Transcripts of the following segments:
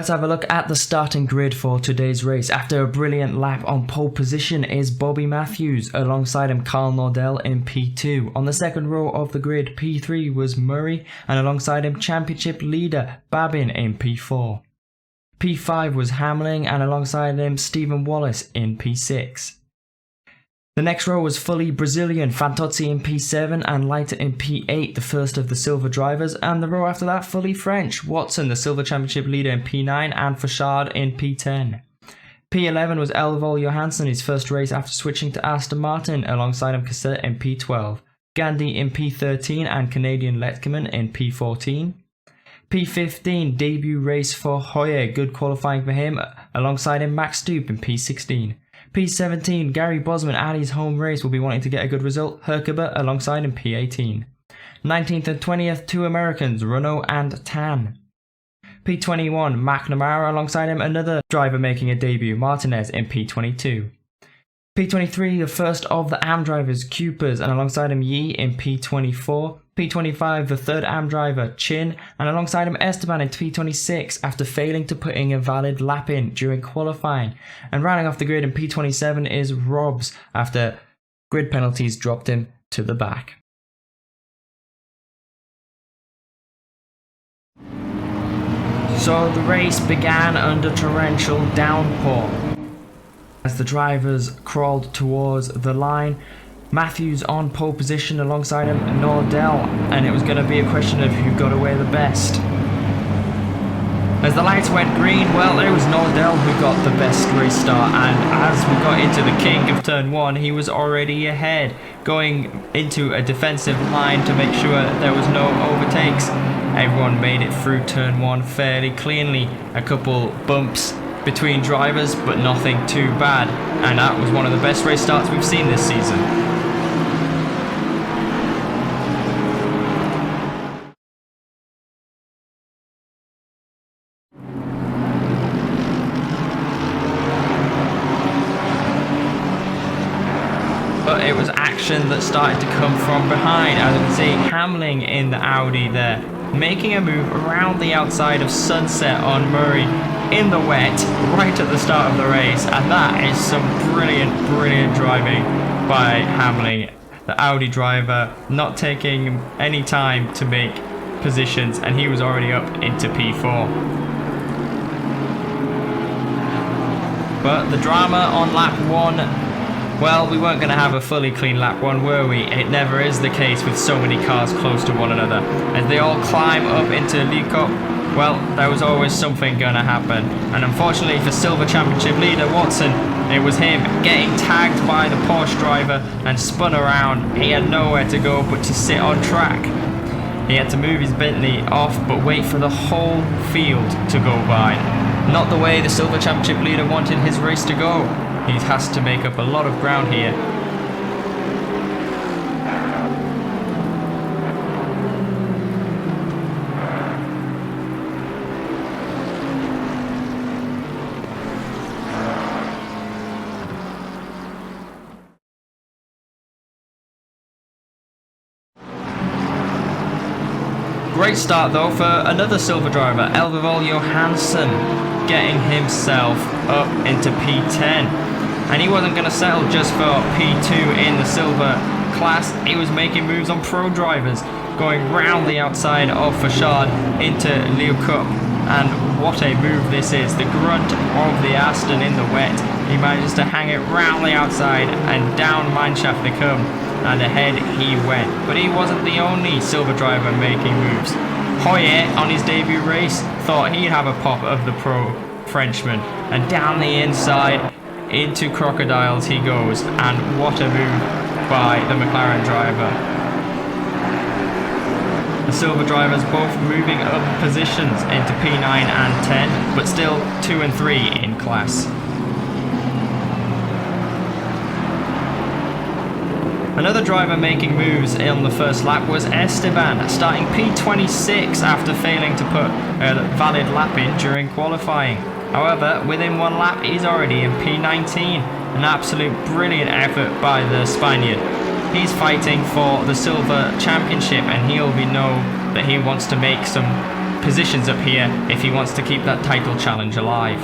Let's have a look at the starting grid for today's race. After a brilliant lap on pole position is Bobby Matthews, alongside him Carl Nordell in P2. On the second row of the grid, P3 was Murray, and alongside him championship leader Babin in P4. P5 was Hamling, and alongside him Stephen Wallace in P6. The next row was fully Brazilian, Fantozzi in P7 and Leiter in P8, the first of the silver drivers, and the row after that fully French, Watson, the silver championship leader in P9 and Fauchard in P10. P11 was Elvol Johansson, his first race after switching to Aston Martin, alongside him Cassette in P12, Gandhi in P13 and Canadian Letkeman in P14. P15, debut race for Hoyer, good qualifying for him, alongside him Max Stoop in P16. P17, Gary Bosman at his home race will be wanting to get a good result, Herkaba alongside him P18. 19th and 20th, two Americans, Renault and Tan. P21, McNamara alongside him another driver making a debut, Martinez in P22. P23, the first of the AM drivers, Cupers, and alongside him Yi in P24. P25, the third AM driver, Chin, and alongside him Esteban in P26 after failing to put in a valid lap in during qualifying. And rounding off the grid in P27 is Robs after grid penalties dropped him to the back. So the race began under torrential downpour. As the drivers crawled towards the line, Matthews on pole position alongside him Nordell, and it was going to be a question of who got away the best. As the lights went green, well, it was Nordell who got the best race start, and as we got into the king of turn 1, he was already ahead, going into a defensive line to make sure there was no overtakes. Everyone made it through turn 1 fairly cleanly, a couple bumps between drivers, but nothing too bad, and that was one of the best race starts we've seen this season. But it was action that started to come from behind. As you can see, Hamling in the Audi there, making a move around the outside of Sunset on Murray in the wet right at the start of the race, and that is some brilliant driving by Hamling, the Audi driver, not taking any time to make positions, and he was already up into P4. But the drama on lap 1, well, we weren't going to have a fully clean lap 1, were we? It never is the case with so many cars close to one another. As they all climb up into Leeuwkop, well, there was always something going to happen. And unfortunately for Silver Championship leader Watson, it was him getting tagged by the Porsche driver and spun around. He had nowhere to go but to sit on track. He had to move his Bentley off but wait for the whole field to go by. Not the way the Silver Championship leader wanted his race to go. He has to make up a lot of ground here. Great start though for another silver driver, Elvol Johansson, getting himself up into P10. And he wasn't going to settle just for P2 in the silver class. He was making moves on pro drivers, going round the outside of Fauchard into Leeuwkop. And what a move this is. The grunt of the Aston in the wet. He manages to hang it round the outside and down mineshaft they come. And ahead he went. But he wasn't the only silver driver making moves. Hoyer on his debut race thought he'd have a pop of the pro Frenchman. And down the inside into Crocodiles he goes, and what a move by the McLaren driver. The silver drivers both moving up positions into P9 and 10, but still 2 and 3 in class. Another driver making moves on the first lap was Esteban, starting P26 after failing to put a valid lap in during qualifying. However, within one lap, he's already in P19. An absolute brilliant effort by the Spaniard. He's fighting for the Silver Championship, and he'll know that he wants to make some positions up here if he wants to keep that title challenge alive.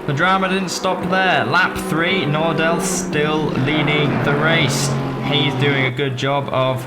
The drama didn't stop there. Lap 3, Nordell still leading the race. He's doing a good job of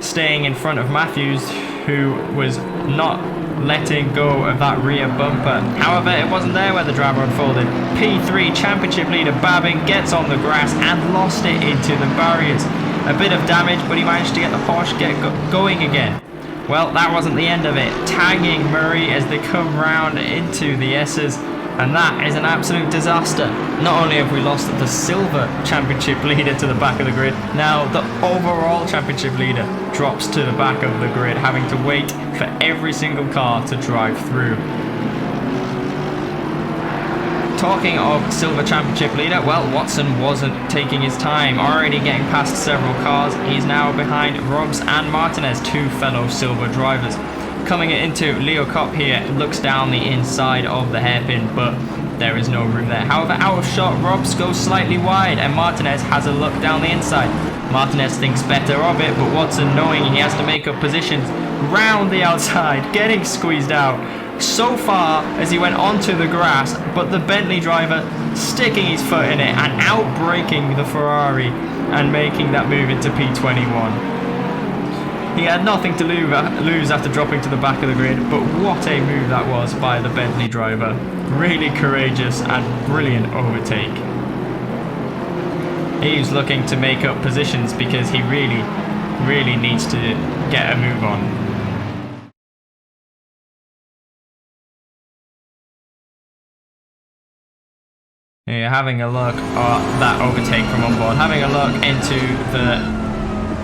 staying in front of Matthews, who was not letting go of that rear bumper. However, it wasn't there where the drama unfolded. P3 championship leader Babin gets on the grass and lost it into the barriers. A bit of damage, but he managed to get the Porsche going again. Well, that wasn't the end of it. Tagging Murray as they come round into the S's. And that is an absolute disaster. Not only have we lost the silver championship leader to the back of the grid, now the overall championship leader drops to the back of the grid, having to wait for every single car to drive through. Talking of silver championship leader, well, Watson wasn't taking his time, already getting past several cars. He's now behind Robs and Martinez, two fellow silver drivers. Coming into Leo Kopp here, looks down the inside of the hairpin, but there is no room there. However, out of shot, Robs goes slightly wide and Martinez has a look down the inside. Martinez thinks better of it, but Watson, knowing he has to make up positions round the outside, getting squeezed out so far as he went onto the grass, but the Bentley driver sticking his foot in it and outbraking the Ferrari and making that move into P21. He had nothing to lose after dropping to the back of the grid, but what a move that was by the Bentley driver. Really courageous and brilliant overtake. He was looking to make up positions because he really needs to get a move on. You're having a look at that overtake from on board, having a look into the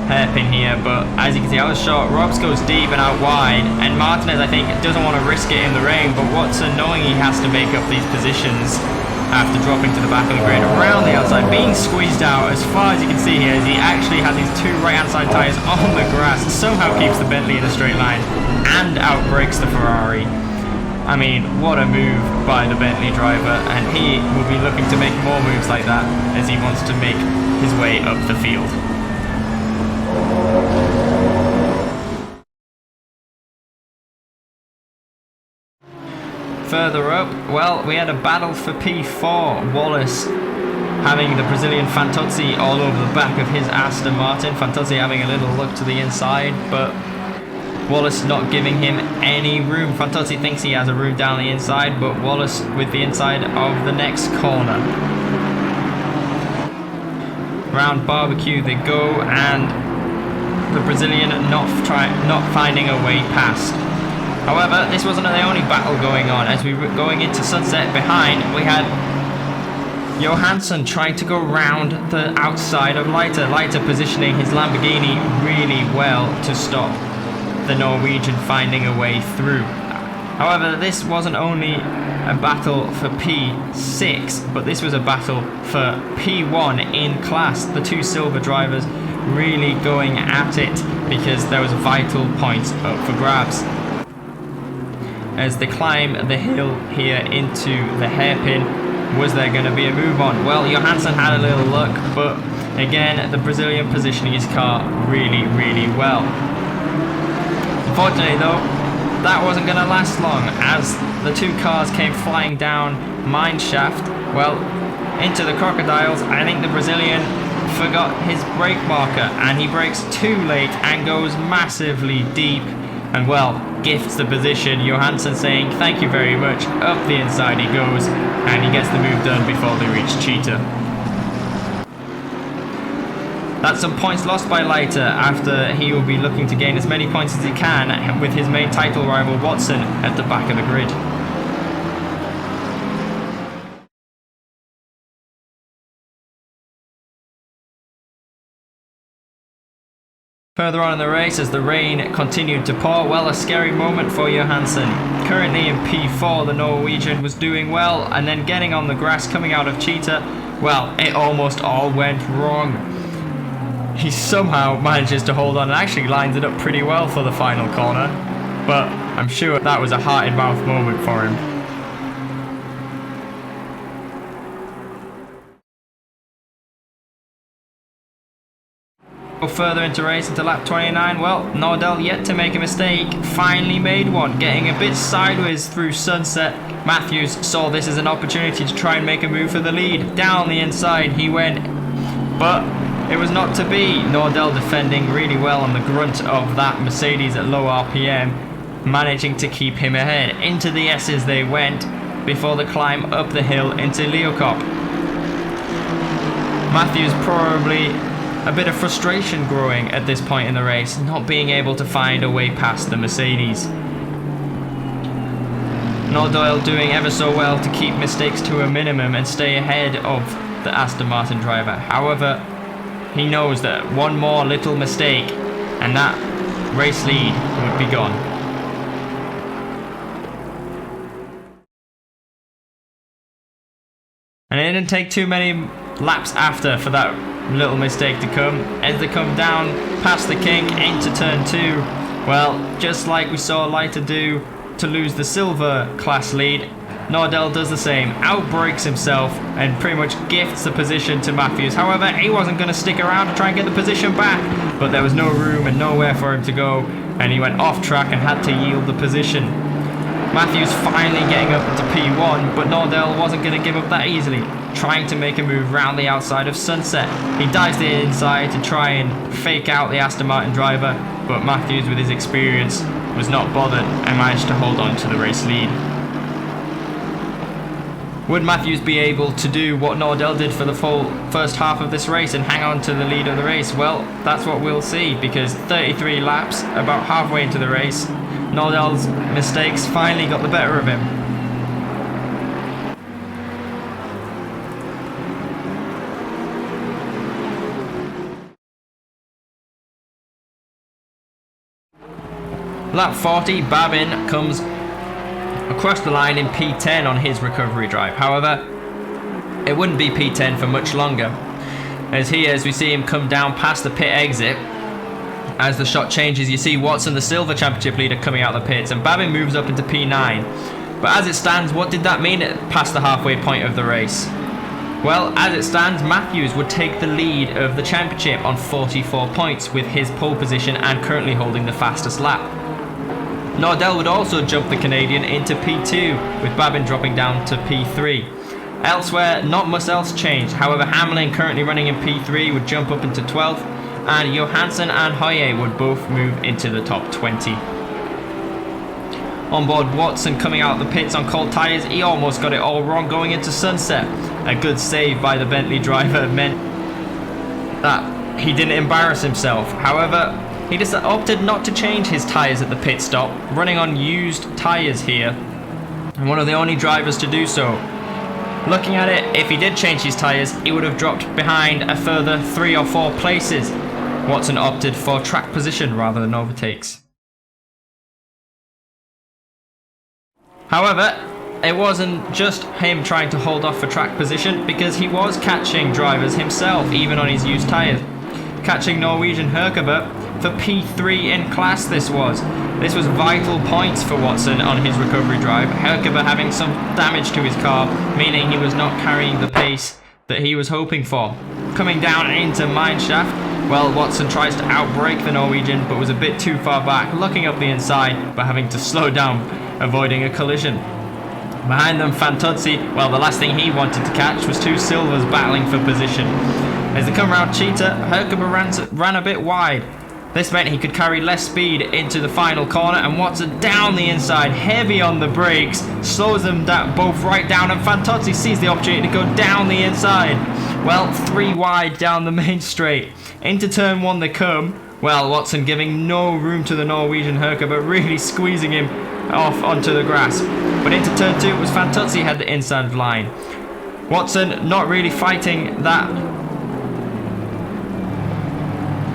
hairpin here, but as you can see, out of shot, Robs goes deep and out wide, and Martinez, I think, doesn't want to risk it in the rain, but Watson, knowing he has to make up these positions after dropping to the back of the grid, around the outside, being squeezed out as far as you can see here, as he actually has his two right-hand side tyres on the grass, somehow keeps the Bentley in a straight line, and outbrakes the Ferrari. I mean, what a move by the Bentley driver, and he will be looking to make more moves like that as he wants to make his way up the field. Further up, well, we had a battle for P4. Wallace having the Brazilian Fantozzi all over the back of his Aston Martin. Fantozzi having a little look to the inside, but Wallace not giving him any room. Fantozzi thinks he has a room down the inside, but Wallace with the inside of the next corner. Round barbecue they go, and the Brazilian not finding a way past. However, this wasn't the only battle going on. As we were going into sunset behind, we had Johansson trying to go round the outside of Leiter. Leiter positioning his Lamborghini really well to stop the Norwegian finding a way through. However, this wasn't only a battle for P6, but this was a battle for P1 in class. The two silver drivers really going at it because there was vital points up for grabs. As they climb the hill here into the hairpin, was there going to be a move on? Well, Johansson had a little look, but again, the Brazilian positioning his car really well. Unfortunately though, that wasn't going to last long as the two cars came flying down mine shaft, well, into the crocodiles. I think the Brazilian forgot his brake marker and he brakes too late and goes massively deep, and well, gifts the position. Johansson saying thank you very much. Up the inside he goes, and he gets the move done before they reach Cheetah. That's some points lost by Leiter after he will be looking to gain as many points as he can with his main title rival Watson at the back of the grid. Further on in the race, as the rain continued to pour, well, a scary moment for Johansson. Currently in P4, the Norwegian was doing well, and then getting on the grass coming out of Cheetah, well, it almost all went wrong. he somehow manages to hold on and actually lines it up pretty well for the final corner. But I'm sure that was a heart-in-mouth moment for him. Go further into race into lap 29. Well, Nordell yet to make a mistake, finally made one, getting a bit sideways through Sunset. Matthews saw this as an opportunity to try and make a move for the lead. Down the inside he went, but it was not to be. Nordell defending really well on the grunt of that Mercedes at low RPM, managing to keep him ahead. Into the S's they went before the climb up the hill into Leocop. Matthews probably a bit of frustration growing at this point in the race, not being able to find a way past the Mercedes. Nordell doing ever so well to keep mistakes to a minimum and stay ahead of the Aston Martin driver. However, he knows that one more little mistake and that race lead would be gone. And it didn't take too many laps after for that little mistake to come. As they come down past the kink into turn 2, well, just like we saw Leiter do to lose the silver class lead, Nordell does the same, outbrakes himself and pretty much gifts the position to Matthews. However, he wasn't going to stick around to try and get the position back, but there was no room and nowhere for him to go, and he went off track and had to yield the position. Matthews finally getting up into P1, but Nordell wasn't going to give up that easily, trying to make a move round the outside of Sunset. He dives the inside to try and fake out the Aston Martin driver, but Matthews with his experience was not bothered and managed to hold on to the race lead. Would Matthews be able to do what Nordell did for the full first half of this race and hang on to the lead of the race? Well, that's what we'll see, because 33 laps, about halfway into the race, Nordell's mistakes finally got the better of him. Lap 40, Babin comes across the line in P10 on his recovery drive. However, it wouldn't be P10 for much longer, as we see him come down past the pit exit. As the shot changes, you see Watson, the silver championship leader, coming out of the pits, and Babin moves up into P9. But as it stands, what did that mean past the halfway point of the race? Well, as it stands, Matthews would take the lead of the championship on 44 points with his pole position and currently holding the fastest lap. Nordell would also jump the Canadian into P2, with Babin dropping down to P3. Elsewhere, not much else changed. However, Hamlin, currently running in P3, would jump up into 12th, and Johansson and Hoye would both move into the top 20. On board Watson coming out of the pits on cold tyres, he almost got it all wrong going into Sunset. A good save by the Bentley driver meant that he didn't embarrass himself. However, he just opted not to change his tyres at the pit stop, running on used tyres here, and one of the only drivers to do so. Looking at it, if he did change his tyres, he would have dropped behind a further 3 or 4 places. Watson opted for track position rather than overtakes. However, it wasn't just him trying to hold off for track position, because he was catching drivers himself, even on his used tyres. Catching Norwegian Herkaba for P3 in class this was. This was vital points for Watson on his recovery drive, Herkaba having some damage to his car, meaning he was not carrying the pace that he was hoping for. Coming down into Mineshaft, well, Watson tries to outbrake the Norwegian, but was a bit too far back, looking up the inside, but having to slow down, avoiding a collision. Behind them, Fantuzzi, well, the last thing he wanted to catch was 2 silvers battling for position. As they come round Cheetah, Herkaba ran a bit wide. This meant he could carry less speed into the final corner, and Watson down the inside, heavy on the brakes, slows them both right down, and Fantuzzi sees the opportunity to go down the inside. Well, 3 wide down the main straight. Into turn 1 they come. Well, Watson giving no room to the Norwegian Herkaba, really squeezing him off onto the grass. But into turn 2 it was Fantuzzi had the inside line. Watson not really fighting that.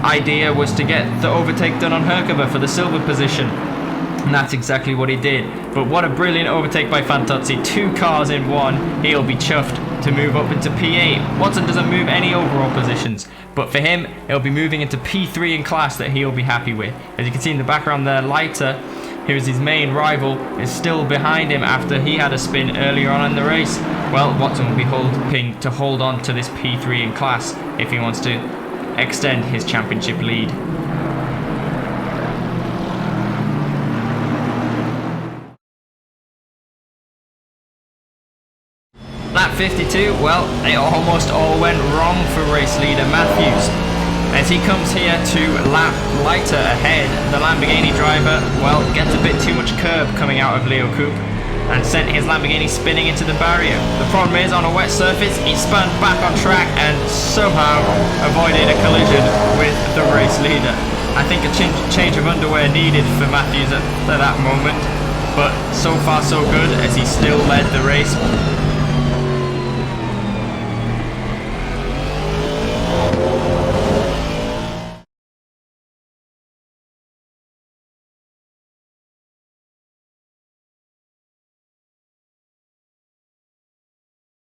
Idea was to get the overtake done on Herkaba for the silver position, and that's exactly what he did. But what a brilliant overtake by Fantuzzi, 2 cars in 1, he'll be chuffed. to move up into P8. Watson doesn't move any overall positions, but for him, he'll be moving into P3 in class that he'll be happy with. As you can see in the background there, Leiter, who is his main rival, is still behind him after he had a spin earlier on in the race. Well, Watson will be hoping to hold on to this P3 in class if he wants to extend his championship lead. Lap 52, well, it almost all went wrong for race leader Matthews. As he comes here to lap Leiter ahead, the Lamborghini driver, well, gets a bit too much curb coming out of Leo Coupe and sent his Lamborghini spinning into the barrier. The problem is, on a wet surface, he spun back on track and somehow avoided a collision with the race leader. I think a change of underwear needed for Matthews at that moment, but so far so good as he still led the race.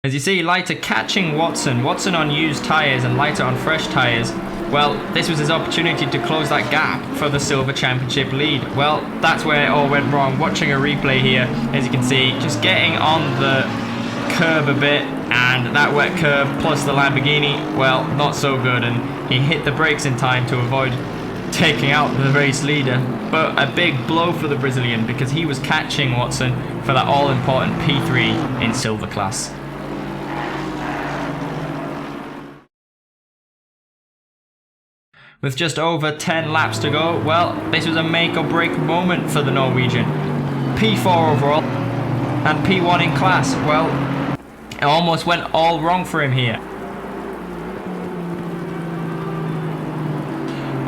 As you see, Leiter catching Watson on used tyres and Leiter on fresh tyres. Well, this was his opportunity to close that gap for the Silver Championship lead. Well, that's where it all went wrong. Watching a replay here, as you can see, just getting on the curb a bit, and that wet curb plus the Lamborghini, well, not so good, and he hit the brakes in time to avoid taking out the race leader. But a big blow for the Brazilian, because he was catching Watson for that all-important P3 in Silver class. With just over 10 laps to go, well, this was a make or break moment for the Norwegian. P4 overall and P1 in class. Well, it almost went all wrong for him here.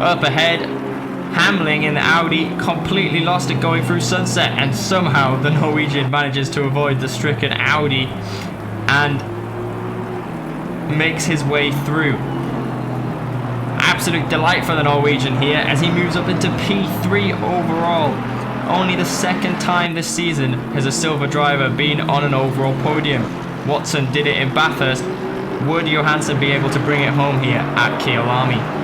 Up ahead, Hamling in the Audi completely lost it going through Sunset, and somehow the Norwegian manages to avoid the stricken Audi and makes his way through. Absolute delight for the Norwegian here as he moves up into P3 overall. Only the second time this season has a silver driver been on an overall podium. Watson did it in Bathurst. Would Johansson be able to bring it home here at Kyalami?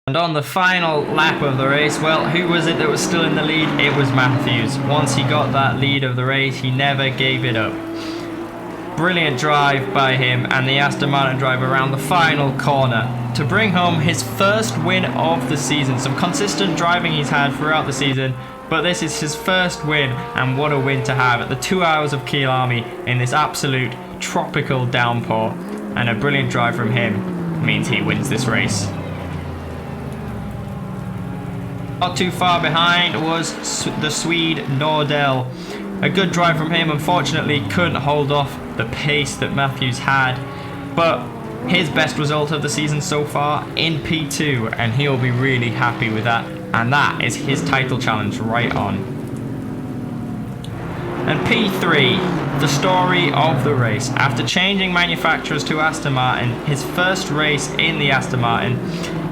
And on the final lap of the race, well, who was it that was still in the lead? It was Matthews. Once he got that lead of the race, he never gave it up. Brilliant drive by him and the Aston Martin driver around the final corner to bring home his first win of the season. Some consistent driving he's had throughout the season, but this is his first win, and what a win to have at the 2 hours of Kyalami in this absolute tropical downpour. And a brilliant drive from him means he wins this race. Not too far behind was the Swede Nordell. A good drive from him, unfortunately couldn't hold off the pace that Matthews had, but his best result of the season so far in P2, and he'll be really happy with that, and that is his title challenge right on. And P3, the story of the race. After changing manufacturers to Aston Martin, his first race in the Aston Martin,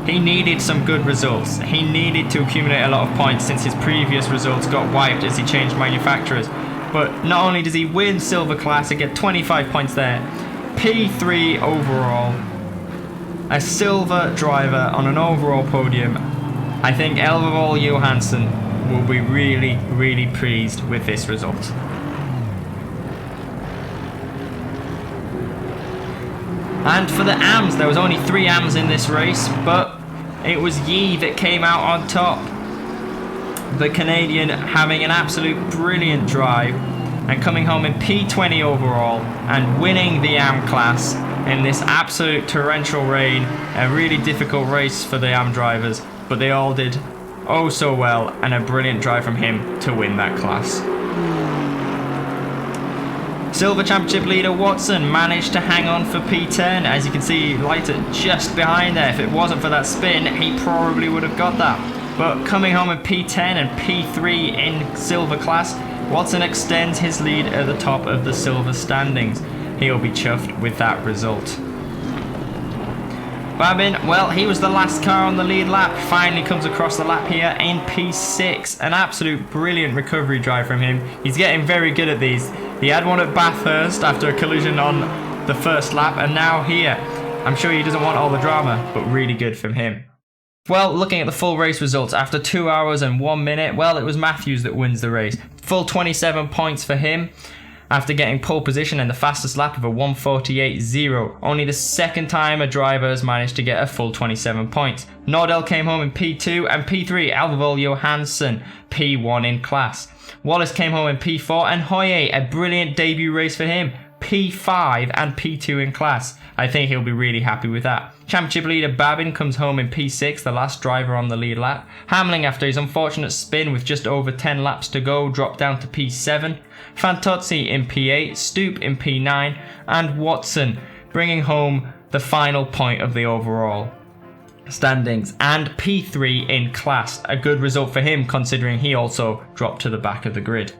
he needed some good results. He needed to accumulate a lot of points since his previous results got wiped as he changed manufacturers. But not only does he win Silver Class and get 25 points there, P3 overall, a silver driver on an overall podium. I think Elvervoll Johansson will be really, really pleased with this result. And for the AMs, there was only 3 AMs in this race, but it was Yi that came out on top. The Canadian having an absolute brilliant drive and coming home in P20 overall and winning the AM class in this absolute torrential rain. A really difficult race for the AM drivers, but they all did oh so well, and a brilliant drive from him to win that class. Silver Championship leader Watson managed to hang on for P10. As you can see, Leiter just behind there. If it wasn't for that spin, he probably would have got that. But coming home in P10 and P3 in silver class, Watson extends his lead at the top of the silver standings. He'll be chuffed with that result. Babin, well, he was the last car on the lead lap. Finally comes across the lap here in P6. An absolute brilliant recovery drive from him. He's getting very good at these. He had one at Bathurst after a collision on the first lap, and now here. I'm sure he doesn't want all the drama, but really good from him. Well, looking at the full race results, after 2 hours and 1 minute, well, it was Matthews that wins the race. Full 27 points for him, after getting pole position and the fastest lap of a 1:48.0. Only the second time a driver has managed to get a full 27 points. Nordell came home in P2 and P3, Alvevol Johansson P1 in class. Wallace came home in P4 and Hoye, a brilliant debut race for him, P5 and P2 in class. I think he'll be really happy with that. Championship leader Babin comes home in P6, the last driver on the lead lap. Hamling, after his unfortunate spin with just over 10 laps to go, dropped down to P7. Fantozzi in P8, Stoop in P9, and Watson bringing home the final point of the overall standings, and P3 in class. A good result for him considering he also dropped to the back of the grid.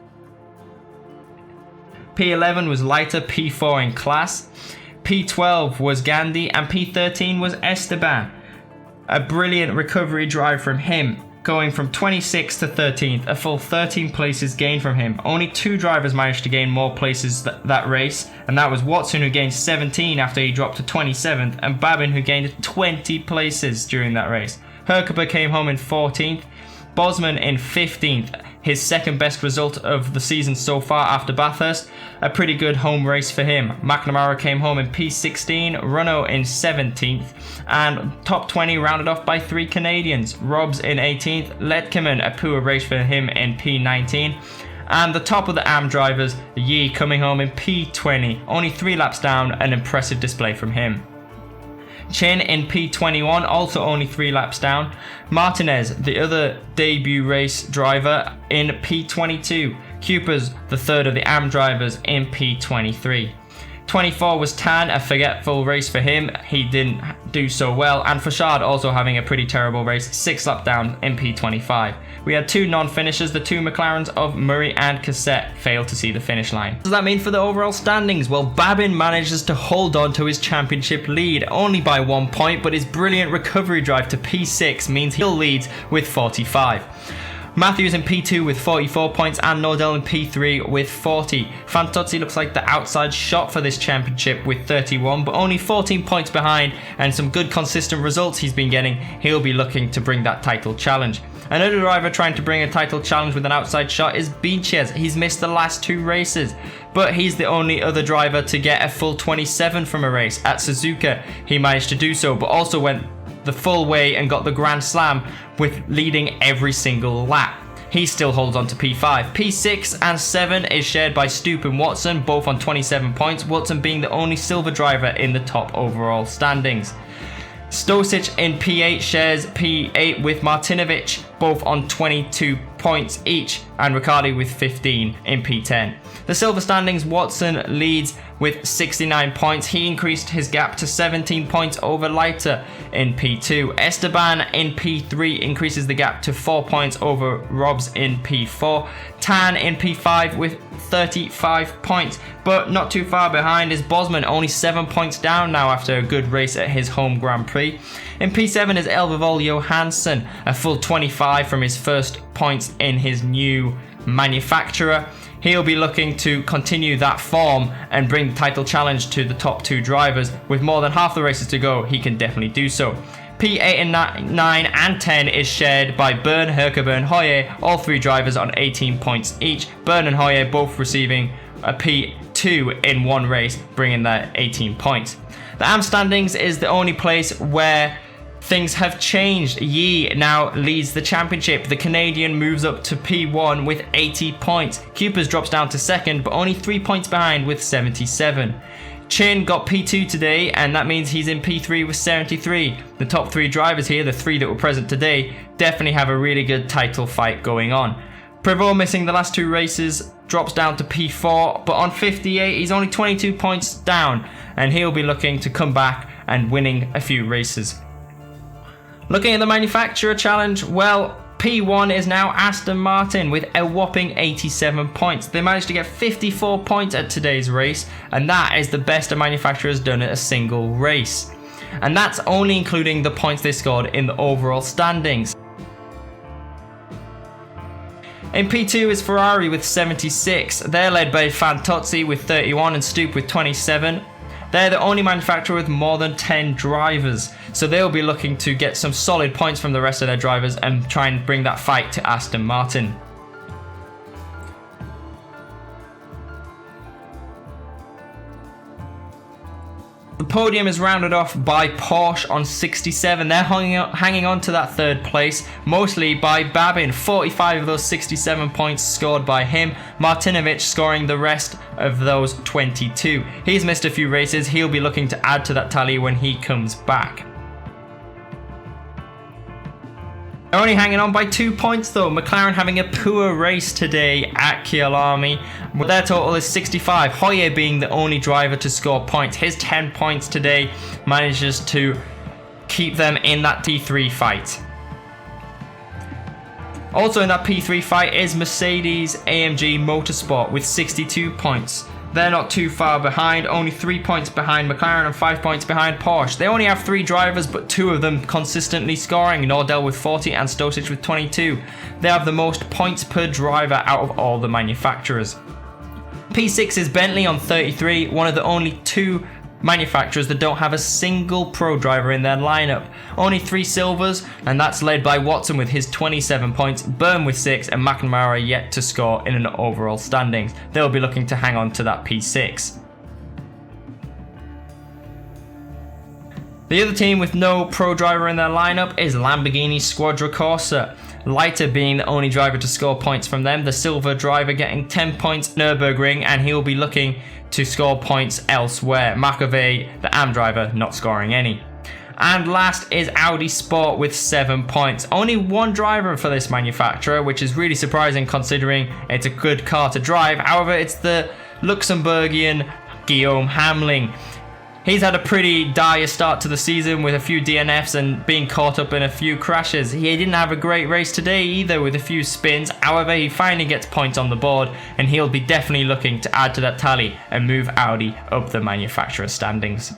P11 was Leiter, P4 in class. P12 was Gandhi and P13 was Esteban. A brilliant recovery drive from him, going from 26th to 13th, a full 13 places gained from him. Only 2 drivers managed to gain more places that race, and that was Watson, who gained 17 after he dropped to 27th, and Babin, who gained 20 places during that race. Herkoper came home in 14th, Bosman in 15th, his second best result of the season so far after Bathurst. A pretty good home race for him. McNamara came home in P16, Runo in 17th, and top 20 rounded off by 3 Canadians. Robs in 18th, Letkeman, a poor race for him in P19, and the top of the AM drivers, Yi, coming home in P20, only 3 laps down, an impressive display from him. Chin in P21, also only 3 laps down. Martinez, the other debut race driver, in P22. Cupers, the third of the AM drivers, in P23. 24 was Tan, a forgetful race for him. He didn't do so well. And Fashad also having a pretty terrible race, 6 laps down in P25. We had 2 non-finishers. The 2 McLarens of Murray and Cassette failed to see the finish line. What does that mean for the overall standings? Well, Babin manages to hold on to his championship lead, only by 1 point, but his brilliant recovery drive to P6 means he leads with 45. Matthews in P2 with 44 points and Nordell in P3 with 40. Fantozzi looks like the outside shot for this championship with 31, but only 14 points behind, and some good consistent results he's been getting. He'll be looking to bring that title challenge. Another driver trying to bring a title challenge with an outside shot is Beaches. He's missed the last 2 races, but he's the only other driver to get a full 27 from a race. At Suzuka, he managed to do so, but also went the full way and got the Grand Slam with leading every single lap. He still holds on to P5. P6 and 7 is shared by Stoop and Watson, both on 27 points, Watson being the only silver driver in the top overall standings. Stosic in P8 shares P8 with Martinovic, both on 22 points each, and Riccardi with 15 in P10. The silver standings, Watson leads with 69 points. He increased his gap to 17 points over Leiter in P2. Esteban in P3 increases the gap to 4 points over Robs in P4. Tan in P5 with 35 points, but not too far behind is Bosman, only 7 points down now after a good race at his home Grand Prix. In P7 is Alvevol Johansson, a full 25 from his first points in his new manufacturer. He'll be looking to continue that form and bring the title challenge to the top 2 drivers. With more than half the races to go, he can definitely do so. P8 and 9 and 10 is shared by Byrne, Herkover and Hoye, all 3 drivers on 18 points each. Byrne and Hoye both receiving a P2 in one race, bringing their 18 points. The AM standings is the only place where things have changed. Yi now leads the championship. The Canadian moves up to P1 with 80 points. Cupers drops down to second, but only 3 points behind with 77. Chin got P2 today, and that means he's in P3 with 73. The top 3 drivers here, the 3 that were present today, definitely have a really good title fight going on. Prevot, missing the last 2 races, drops down to P4, but on 58 he's only 22 points down, and he'll be looking to come back and winning a few races. Looking at the manufacturer challenge, well, P1 is now Aston Martin with a whopping 87 points. They managed to get 54 points at today's race, and that is the best a manufacturer has done at a single race. And that's only including the points they scored in the overall standings. In P2 is Ferrari with 76. They're led by Fantozzi with 31 and Stoop with 27. They're the only manufacturer with more than 10 drivers, so they'll be looking to get some solid points from the rest of their drivers and try and bring that fight to Aston Martin. The podium is rounded off by Porsche on 67. They're hanging on to that 3rd place, mostly by Babin. 45 of those 67 points scored by him. Martinovic scoring the rest of those 22. He's missed a few races. He'll be looking to add to that tally when he comes back. They're only hanging on by 2 points though. McLaren having a poor race today at Kyalami. Their total is 65. Hoyer being the only driver to score points. His 10 points today manages to keep them in that P3 fight. Also in that P3 fight is Mercedes AMG Motorsport with 62 points. They're not too far behind, only 3 points behind McLaren and 5 points behind Porsche. They only have 3 drivers, but 2 of them consistently scoring, Nordell with 40 and Stosic with 22. They have the most points per driver out of all the manufacturers. P6 is Bentley on 33, one of the only 2 manufacturers that don't have a single pro driver in their lineup. Only 3 silvers, and that's led by Watson with his 27 points, Byrne with 6, and McNamara yet to score in an overall standings. They'll be looking to hang on to that P6. The other team with no pro driver in their lineup is Lamborghini Squadra Corsa. Leiter being the only driver to score points from them, the silver driver getting 10 points Nürburgring, and he'll be looking to score points elsewhere. McAvey, the AM driver, not scoring any. And last is Audi Sport with 7 points. Only 1 driver for this manufacturer, which is really surprising considering it's a good car to drive. However, it's the Luxembourgian Guillaume Hamling. He's had a pretty dire start to the season with a few DNFs and being caught up in a few crashes. He didn't have a great race today either with a few spins. However, he finally gets points on the board and he'll be definitely looking to add to that tally and move Audi up the manufacturer standings.